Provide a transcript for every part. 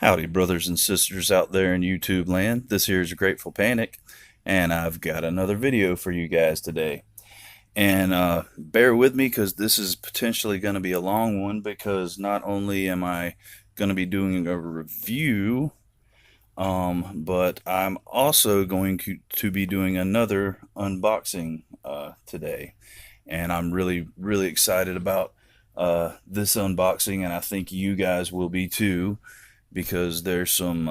Howdy, brothers and sisters out there in YouTube land. This here is Grateful Panic, and I've got another video for you guys today. And bear with me because this is potentially going to be a long one, because not only am I going to be doing a review, but I'm also going to be doing another unboxing today. And I'm really excited about this unboxing, and I think you guys will be too, because there's some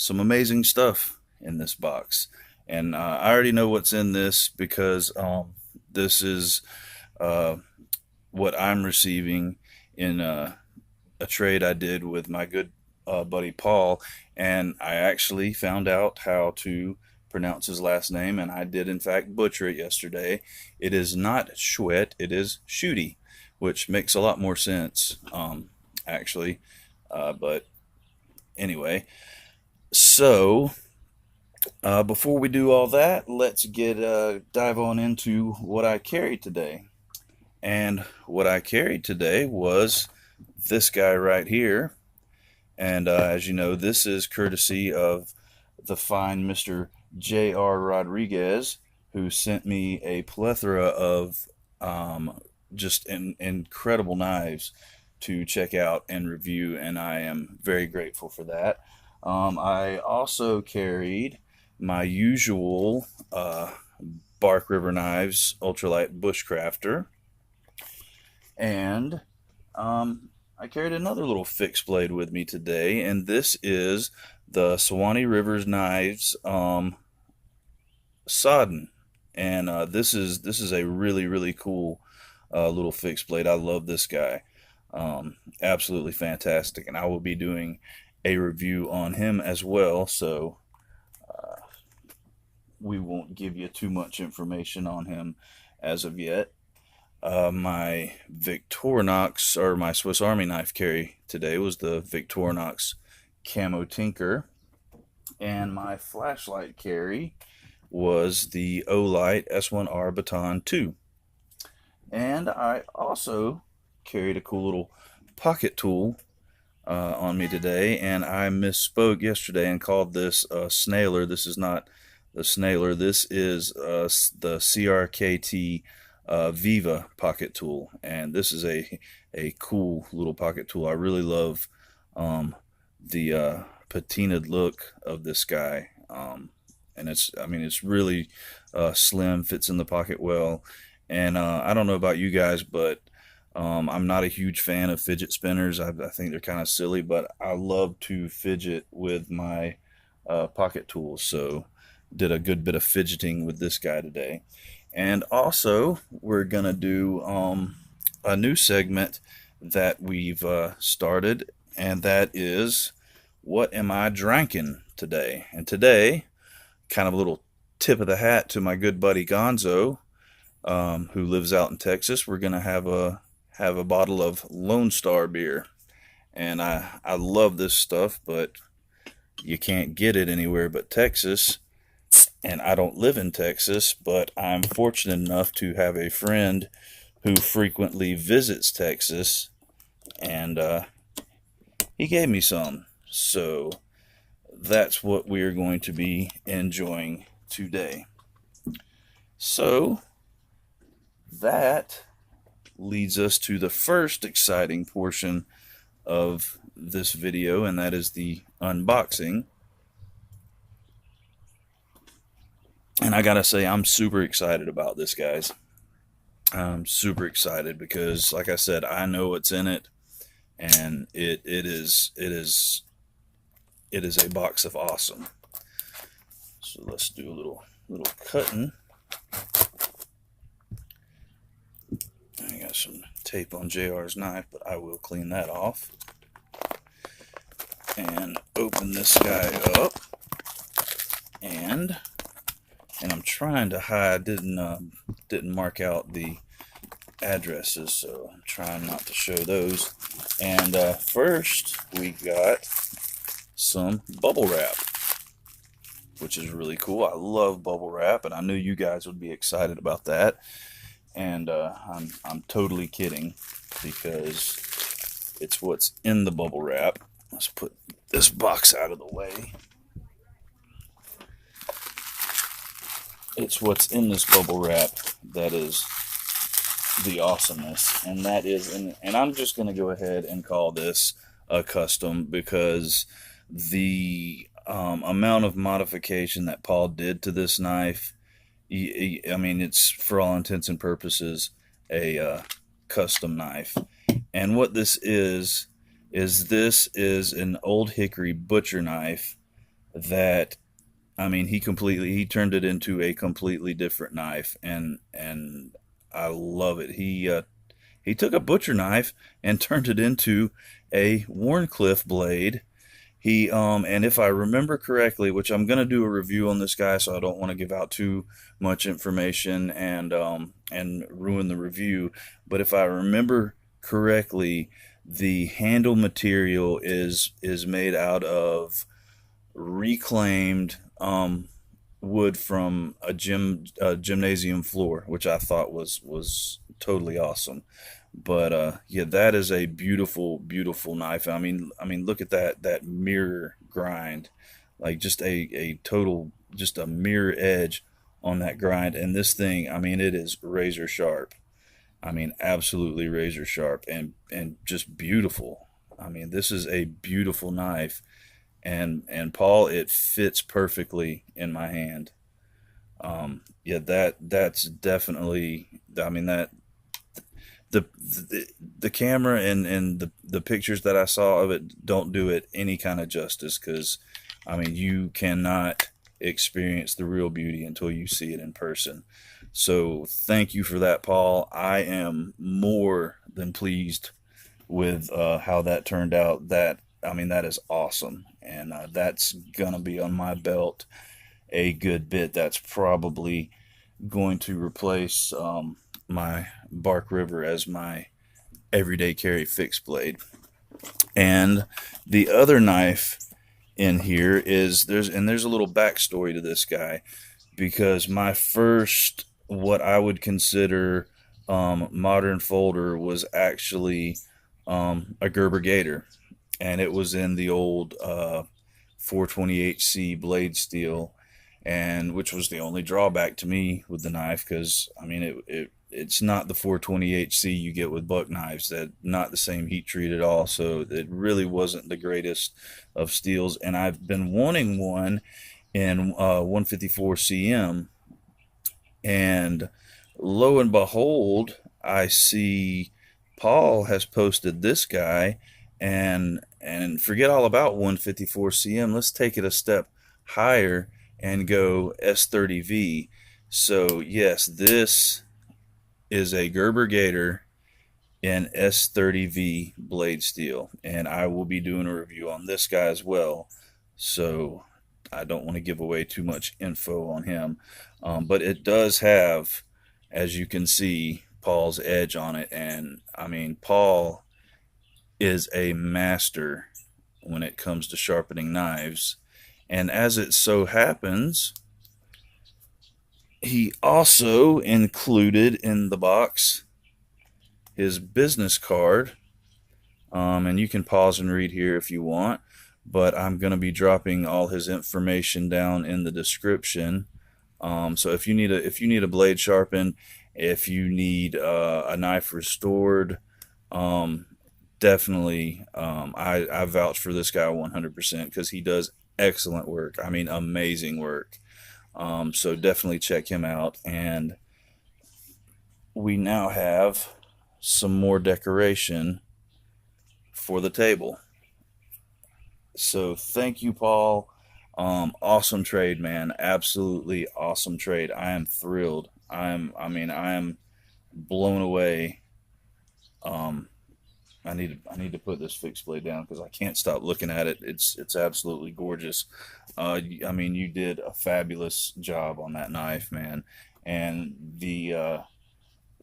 amazing stuff in this box. And I already know what's in this, because this is what I'm receiving in a trade I did with my good buddy Paul. And I actually found out how to pronounce his last name, and I did in fact butcher it yesterday. It is not Schuette, it is Schuette, which makes a lot more sense actually. But anyway, so before we do all that, let's dive on into what I carried today. And what I carried today was this guy right here. And as you know, this is courtesy of the fine Mr. J.R. Rodriguez, who sent me a plethora of just incredible knives to check out and review, and I am very grateful for that. I also carried my usual Bark River Knives Ultralight Bushcrafter, and I carried another little fixed blade with me today, and this is the Swanee Rivers Knives Sodden. And this is a really cool little fixed blade. I love this guy. Absolutely fantastic, and I will be doing a review on him as well, so we won't give you too much information on him as of yet. My Victorinox, or my Swiss Army knife carry today, was the Victorinox Camo Tinker, and my flashlight carry was the Olight S1R Baton 2. And I also carried a cool little pocket tool on me today, and I misspoke yesterday and called this a snailer. This is not the snailer. This is the CRKT Viva pocket tool, and this is a cool little pocket tool. I really love the patinaed look of this guy, and it's really slim, fits in the pocket well. And I don't know about you guys, but I'm not a huge fan of fidget spinners. I think they're kind of silly, but I love to fidget with my pocket tools, so did a good bit of fidgeting with this guy today. And also, we're gonna do a new segment that we've started, and that is, what am I drinking today? And today, kind of a little tip of the hat to my good buddy Gonzo, who lives out in Texas. We're gonna have a bottle of Lone Star beer, and I love this stuff, but you can't get it anywhere but Texas. And I don't live in Texas, but I'm fortunate enough to have a friend who frequently visits Texas, and he gave me some. So that's what we're going to be enjoying today. So that leads us to the first exciting portion of this video, and that is the unboxing. And I gotta say, I'm super excited about this, guys. I'm super excited because, like I said, I know what's in it, and it is a box of awesome. So let's do a little cutting. I got some tape on JR's knife, but I will clean that off and open this guy up. And I'm trying to hide, didn't mark out the addresses, so I'm trying not to show those. And first we got some bubble wrap, which is really cool. I love bubble wrap, and I knew you guys would be excited about that. And I'm totally kidding, because it's what's in the bubble wrap. Let's put this box out of the way. It's what's in this bubble wrap that is the awesomeness, and that is, and I'm just going to go ahead and call this a custom because the amount of modification that Paul did to this knife, I mean, it's for all intents and purposes a custom knife. And what this this is an old hickory butcher knife that, I mean, he turned it into a completely different knife, and I love it. He took a butcher knife and turned it into a Warncliffe blade. And if I remember correctly, which I'm gonna do a review on this guy, so I don't want to give out too much information and ruin the review. But if I remember correctly, the handle material is made out of reclaimed wood from a gymnasium floor, which I thought was totally awesome. But yeah, that is a beautiful, beautiful knife. I mean, look at that mirror grind, like just a total, just a mirror edge on that grind. And this thing, I mean, it is razor sharp. I mean, absolutely razor sharp and just beautiful. I mean, this is a beautiful knife, and Paul, it fits perfectly in my hand. Yeah, that's definitely. I mean that the camera and the pictures that I saw of it don't do it any kind of justice, because I mean you cannot experience the real beauty until you see it in person. So thank you for that, Paul. I am more than pleased with how that turned out. That, I mean, that is awesome, and that's gonna be on my belt a good bit. That's probably going to replace my Bark River as my everyday carry fixed blade. And the other knife in here is there's a little backstory to this guy, because my first, what I would consider modern folder, was actually a Gerber Gator, and it was in the old 420HC blade steel, and which was the only drawback to me with the knife, because I mean it's not the 420HC you get with buck knives, that not the same heat treat at all, so it really wasn't the greatest of steels. And I've been wanting one in 154 cm, and lo and behold, I see Paul has posted this guy, and forget all about 154 cm. Let's take it a step higher and go S30V. So yes, this is a Gerber Gator in S30V blade steel, and I will be doing a review on this guy as well. So I don't want to give away too much info on him, but it does have, as you can see, Paul's edge on it. And I mean, Paul is a master when it comes to sharpening knives. And as it so happens, he also included in the box his business card. And you can pause and read here if you want, but I'm going to be dropping all his information down in the description. So if you need a blade sharpened, if you need a knife restored, definitely, I vouch for this guy 100%, because he does excellent work. I mean, amazing work. So definitely check him out. And we now have some more decoration for the table. So thank you, Paul. Awesome trade, man. Absolutely awesome trade. I am thrilled. I am blown away. Um, I need to put this fixed blade down because I can't stop looking at it. It's absolutely gorgeous. I mean, you did a fabulous job on that knife, man. And the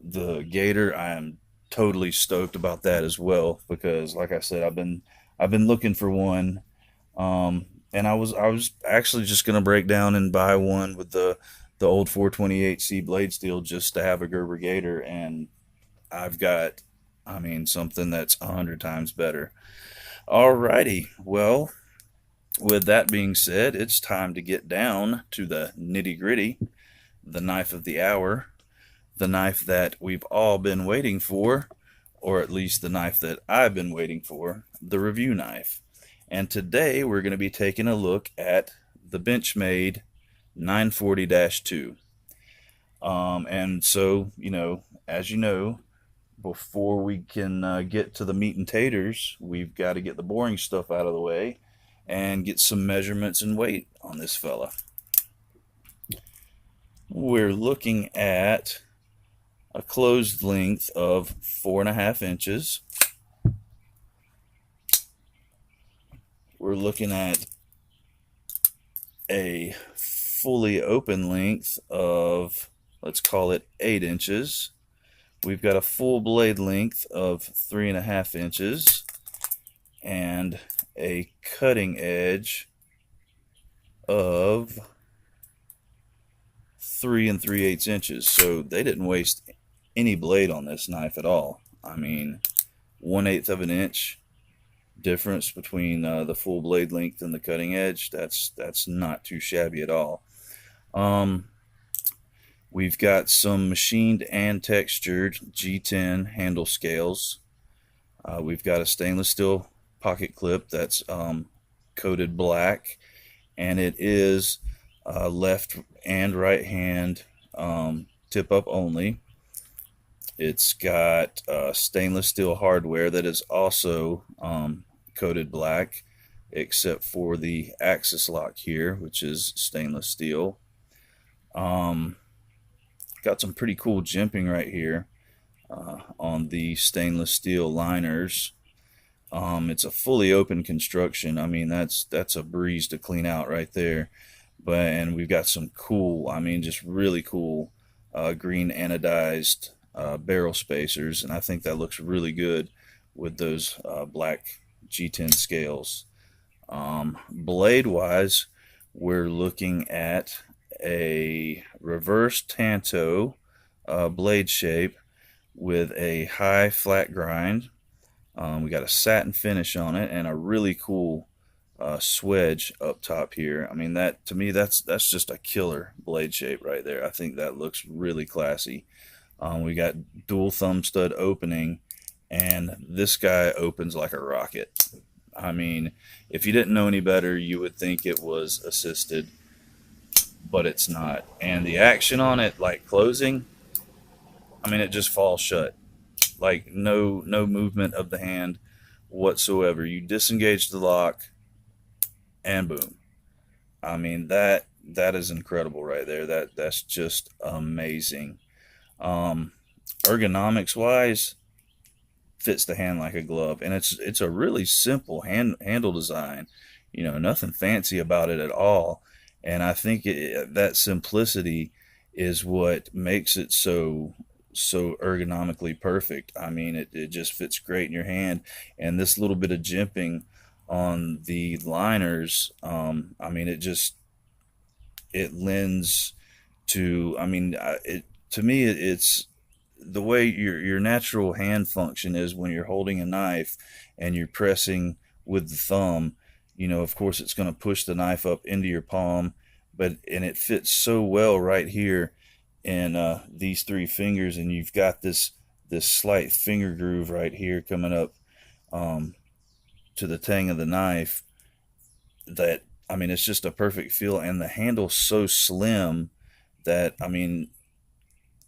Gator, I am totally stoked about that as well, because like I said, I've been looking for one. And I was actually just gonna break down and buy one with the old 428C blade steel, just to have a Gerber Gator, and I've got, I mean, something that's 100 times better. Alrighty, well, with that being said, it's time to get down to the nitty gritty, the knife of the hour, the knife that we've all been waiting for, or at least the knife that I've been waiting for, the review knife. And today we're going to be taking a look at the Benchmade 940-2. And so, as you know, before we can get to the meat and taters, we've got to get the boring stuff out of the way and get some measurements and weight on this fella. We're looking at a closed length of 4.5 inches. We're looking at a fully open length of, let's call it 8 inches. We've got a full blade length of 3.5 inches and a cutting edge of 3 3/8 inches. So they didn't waste any blade on this knife at all. I mean, 1/8 of an inch difference between the full blade length and the cutting edge. That's not too shabby at all. We've got some machined and textured G10 handle scales. We've got a stainless steel pocket clip that's coated black, and it is left and right hand tip up only. It's got stainless steel hardware that is also coated black, except for the axis lock here, which is stainless steel. Got some pretty cool jimping right here on the stainless steel liners. It's a fully open construction. I mean, that's a breeze to clean out right there. And we've got some cool, I mean, just really cool green anodized barrel spacers, and I think that looks really good with those black G10 scales. Blade wise, we're looking at a reverse tanto blade shape with a high flat grind. We got a satin finish on it and a really cool swedge up top here. I mean, that to me, that's just a killer blade shape right there. I think that looks really classy. We got dual thumb stud opening, and this guy opens like a rocket. I mean, if you didn't know any better, you would think it was assisted, but it's not. And the action on it, like closing, I mean, it just falls shut. Like no movement of the hand whatsoever. You disengage the lock, and boom. I mean, that is incredible right there. That's just amazing. Ergonomics wise, fits the hand like a glove, and it's a really simple handle design. Nothing fancy about it at all. And I think that simplicity is what makes it so ergonomically perfect. I mean, it just fits great in your hand, and this little bit of jimping on the liners, I mean, it lends to, I mean, to me, it's the way your natural hand function is when you're holding a knife and you're pressing with the thumb. Of course, it's going to push the knife up into your palm, and it fits so well right here in these 3 fingers, and you've got this slight finger groove right here coming up to the tang of the knife. That, I mean, it's just a perfect feel, and the handle's so slim that, I mean,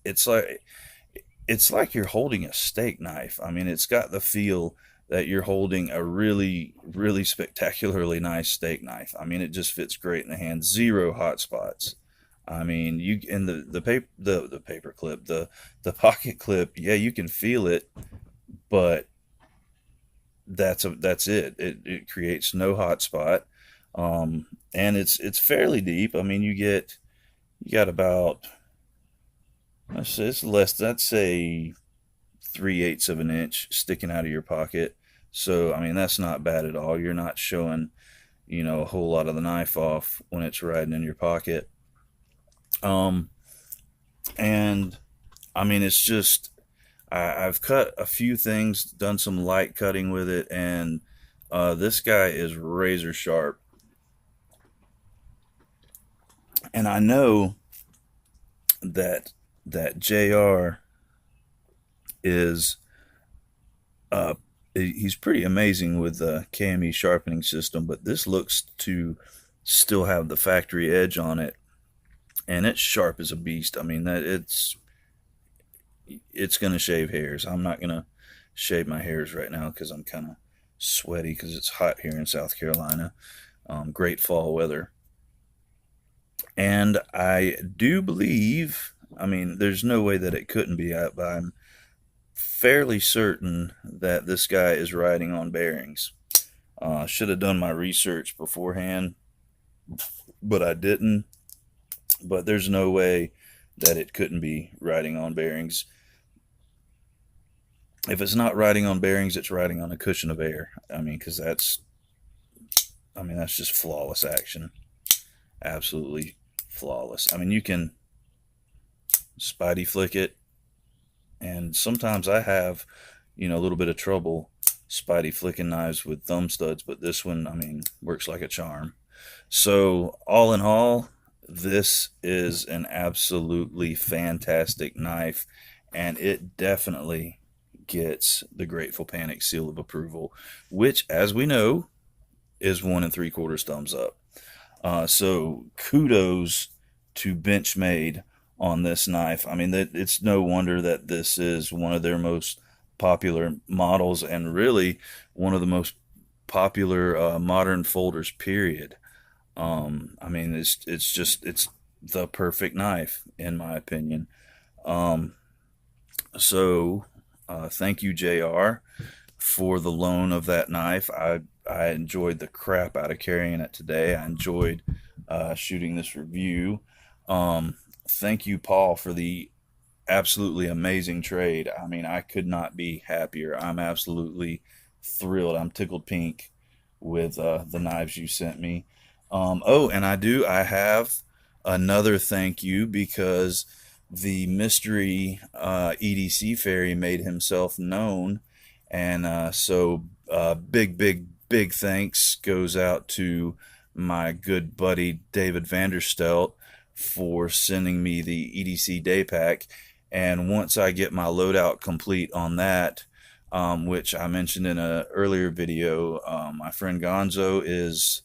it's like you're holding a steak knife. I mean, it's got the feel that you're holding a really, really spectacularly nice steak knife. I mean, it just fits great in the hand. Zero hot spots. I mean, you in the paper clip, the pocket clip, yeah, you can feel it, but that's it. It creates no hot spot, and it's fairly deep. I mean, you got about, it's less, let's say 3/8 of an inch sticking out of your pocket. So, I mean, that's not bad at all. You're not showing, a whole lot of the knife off when it's riding in your pocket. And I mean, it's just, I've cut a few things, done some light cutting with it, and this guy is razor sharp. And I know that JR is uh he's pretty amazing with the KME sharpening system, but this looks to still have the factory edge on it, and it's sharp as a beast. I mean, that it's gonna shave hairs. I'm not gonna shave my hairs right now because I'm kind of sweaty because it's hot here in South Carolina. Great fall weather, and I do believe. I mean, there's no way that it couldn't be. I'm fairly certain that this guy is riding on bearings. Should have done my research beforehand, but I didn't. But there's no way that it couldn't be riding on bearings. If it's not riding on bearings, it's riding on a cushion of air. I mean, because that's just flawless action. Absolutely flawless. I mean, you can spidey flick it, and sometimes I have, a little bit of trouble spidey flicking knives with thumb studs, but this one, I mean, works like a charm. So, all in all, this is an absolutely fantastic knife, and it definitely gets the Grateful Panic seal of approval, which, as we know, is 1 3/4 thumbs up. So kudos to Benchmade on this knife. I mean, it's no wonder that this is one of their most popular models, and really one of the most popular modern folders. Period. I mean, it's the perfect knife in my opinion. Um, so thank you, JR, for the loan of that knife. I enjoyed the crap out of carrying it today. I enjoyed shooting this review. Thank you, Paul, for the absolutely amazing trade. I mean, I could not be happier. I'm absolutely thrilled. I'm tickled pink with the knives you sent me. Oh, and I have another thank you because the mystery EDC fairy made himself known, and big thanks goes out to my good buddy David Vanderstelt for sending me the EDC day pack. And once I get my loadout complete on that, which I mentioned in an earlier video, my friend Gonzo is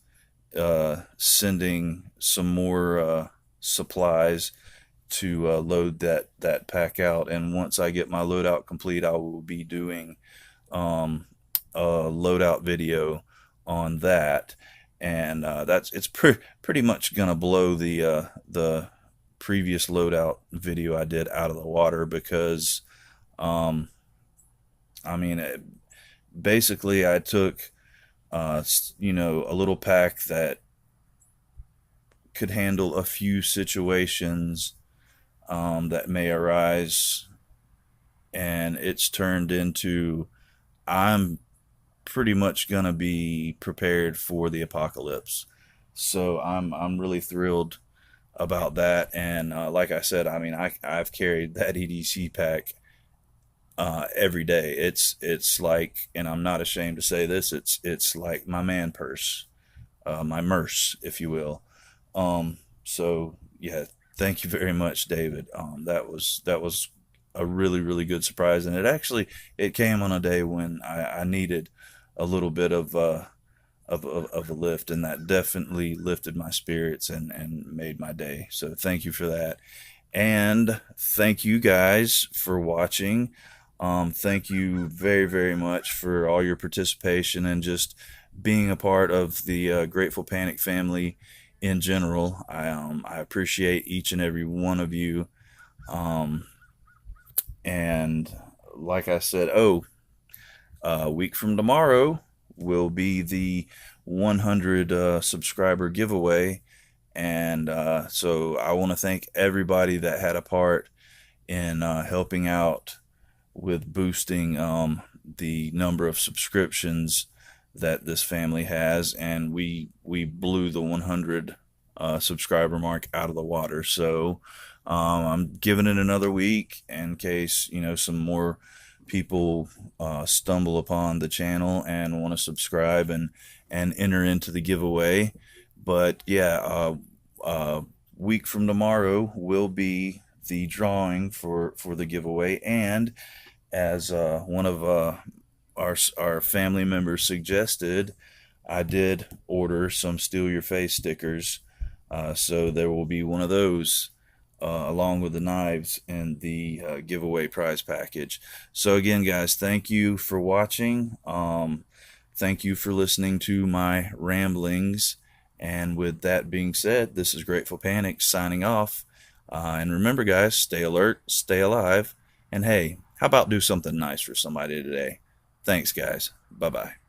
sending some more supplies to load that pack out. And once I get my loadout complete, I will be doing a loadout video on that, and it's pretty much gonna blow the previous loadout video I did out of the water, because I mean, basically I took a little pack that could handle a few situations that may arise, and it's turned into, I'm pretty much gonna be prepared for the apocalypse. So I'm really thrilled about that. And like I said, I mean, I've carried that EDC pack every day. It's like, and I'm not ashamed to say this, it's like my man purse, my merce, if you will. So yeah, thank you very much, David. That was a really good surprise, and it came on a day when I needed a little bit of a lift, and that definitely lifted my spirits and made my day. So thank you for that, and thank you guys for watching. Thank you very much for all your participation and just being a part of the Grateful Panic family in general. I appreciate each and every one of you. And like I said, a week from tomorrow will be the 100 subscriber giveaway, and so I want to thank everybody that had a part in helping out with boosting the number of subscriptions that this family has, and we blew the 100 subscriber mark out of the water. So I'm giving it another week in case some more people stumble upon the channel and want to subscribe and enter into the giveaway. But yeah, week from tomorrow will be the drawing for the giveaway, and as one of our family members suggested, I did order some Steal Your Face stickers, so there will be one of those along with the knives in the giveaway prize package. So again, guys, thank you for watching. Thank you for listening to my ramblings. And with that being said, this is Grateful Panic signing off. And remember, guys, stay alert, stay alive, and hey, how about do something nice for somebody today? Thanks, guys. Bye bye.